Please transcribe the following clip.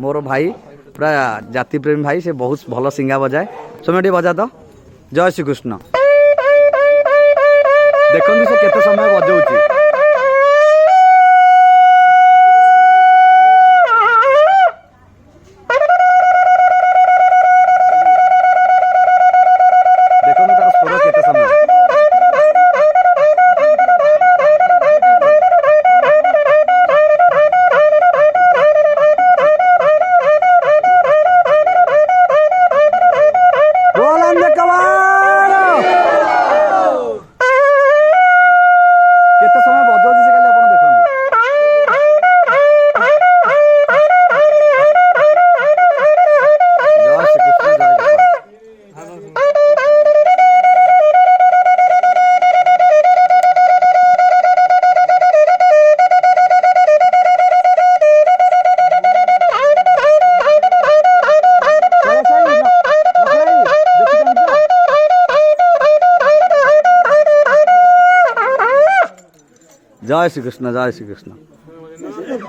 मोर भाई पूरा जाति प्रेमी भाई से बहुत भल सिंगा बजाए समय बजा तो जय श्री कृष्ण देखो से केते समय बजाऊँ जय श्री कृष्ण जय श्री कृष्ण।